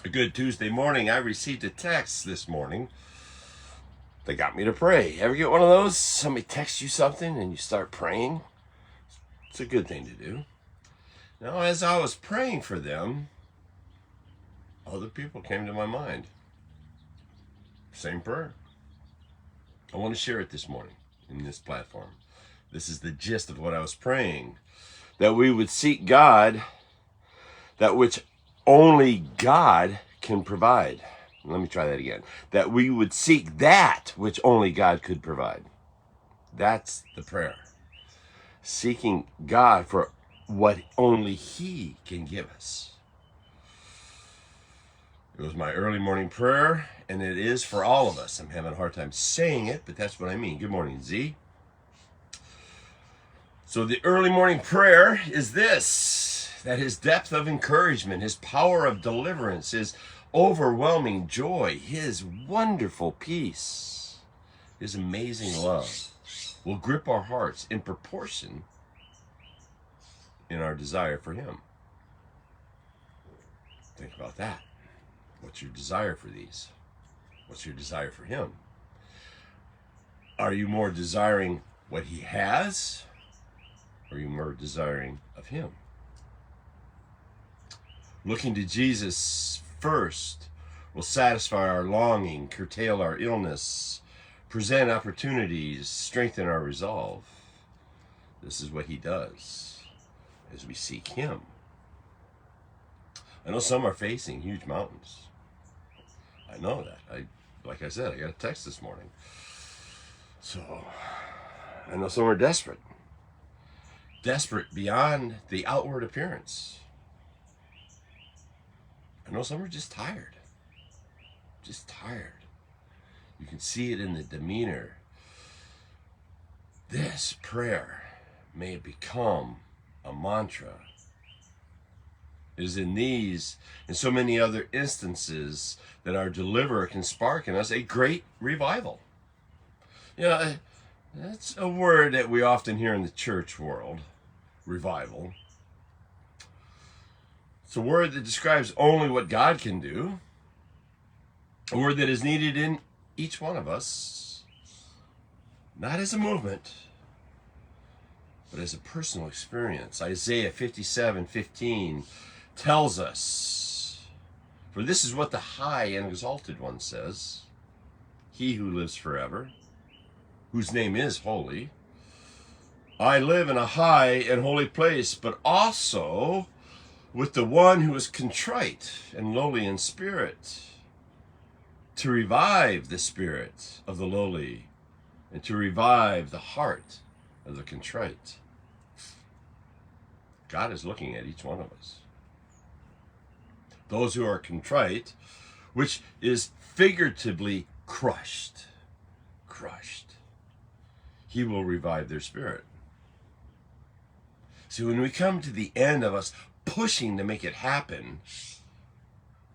A good Tuesday morning. I received a text this morning that got me to pray. Ever get one of those? Somebody texts you something and you start praying? It's a good thing to do. Now, as I was praying for them, other people came to my mind. Same prayer. I want to share it this morning in this platform. This is the gist of what I was praying. That we would seek God, that which only God can provide. Let me try that again. That we would seek that which only God could provide. That's the prayer. Seeking God for what only He can give us. It was my early morning prayer, and it is for all of us. I'm having a hard time saying it, but that's what I mean. Good morning, Z. So the early morning prayer is this, that His depth of encouragement, His power of deliverance, His overwhelming joy, His wonderful peace, His amazing love will grip our hearts in proportion in our desire for Him. Think about that. What's your desire for these? What's your desire for Him? Are you more desiring what He has? Or are you more desiring of Him? Looking to Jesus first will satisfy our longing, curtail our illness, present opportunities, strengthen our resolve. This is what He does as we seek Him. I know some are facing huge mountains. I know that. Like I said, I got a text this morning. So I know some are desperate. Desperate beyond the outward appearance. I know some are just tired. Just tired. You can see it in the demeanor. This prayer may become a mantra. It is in these and so many other instances that our deliverer can spark in us a great revival. You know, that's a word that we often hear in the church world, revival. It's a word that describes only what God can do, a word that is needed in each one of us, not as a movement, but as a personal experience. Isaiah 57:15 tells us, "For this is what the high and exalted one says, He who lives forever, whose name is holy. I live in a high and holy place, but also with the one who is contrite and lowly in spirit, to revive the spirit of the lowly and to revive the heart of the contrite." God is looking at each one of us. Those who are contrite, which is figuratively crushed, He will revive their spirit. See, when we come to the end of us pushing to make it happen,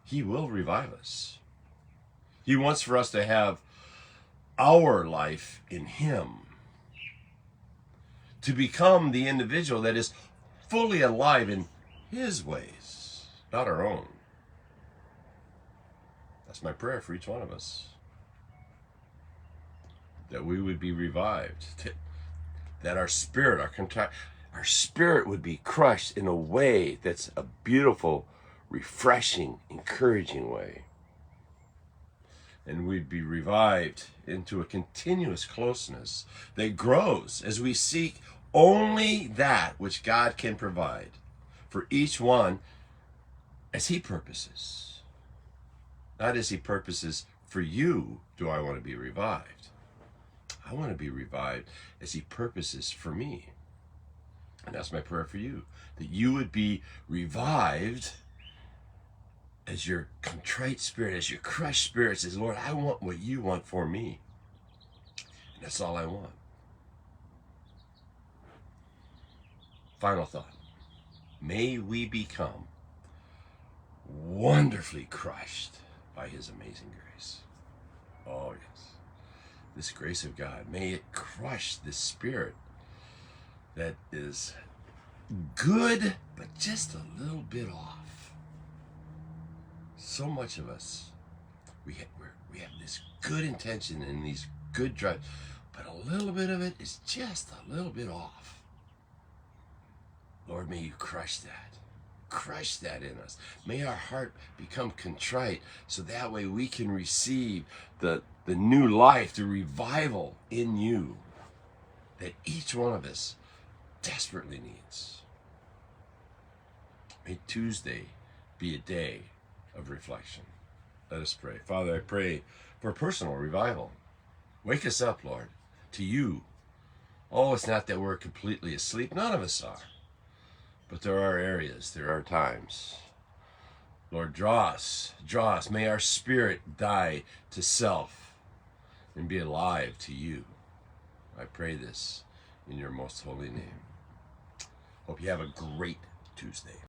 He will revive us. He wants for us to have our life in Him, to become the individual that is fully alive in His ways, not our own. That's my prayer for each one of us. That we would be revived, that our spirit, our spirit would be crushed in a way that's a beautiful, refreshing, encouraging way. And we'd be revived into a continuous closeness that grows as we seek only that which God can provide for each one as He purposes. Not as He purposes for you do I want to be revived. I want to be revived as He purposes for me. And that's my prayer for you, that you would be revived as your contrite spirit, as your crushed spirit says, Lord, I want what you want for me. And that's all I want. Final thought. May we become wonderfully crushed by His amazing grace. Oh, yes. This grace of God, may it crush this spirit that is good, but just a little bit off. So much of us, we have this good intention and these good drives, but a little bit of it is just a little bit off. Lord, may you crush that. Crush that in us. May our heart become contrite so that way we can receive the new life, the revival in you that each one of us desperately needs. May Tuesday be a day of reflection. Let us pray. Father, I pray for personal revival. Wake us up, Lord, to you. Oh, it's not that we're completely asleep. None of us are. But there are areas, there are times. Lord, draw us. May our spirit die to self and be alive to you. I pray this in your most holy name. Hope you have a great Tuesday.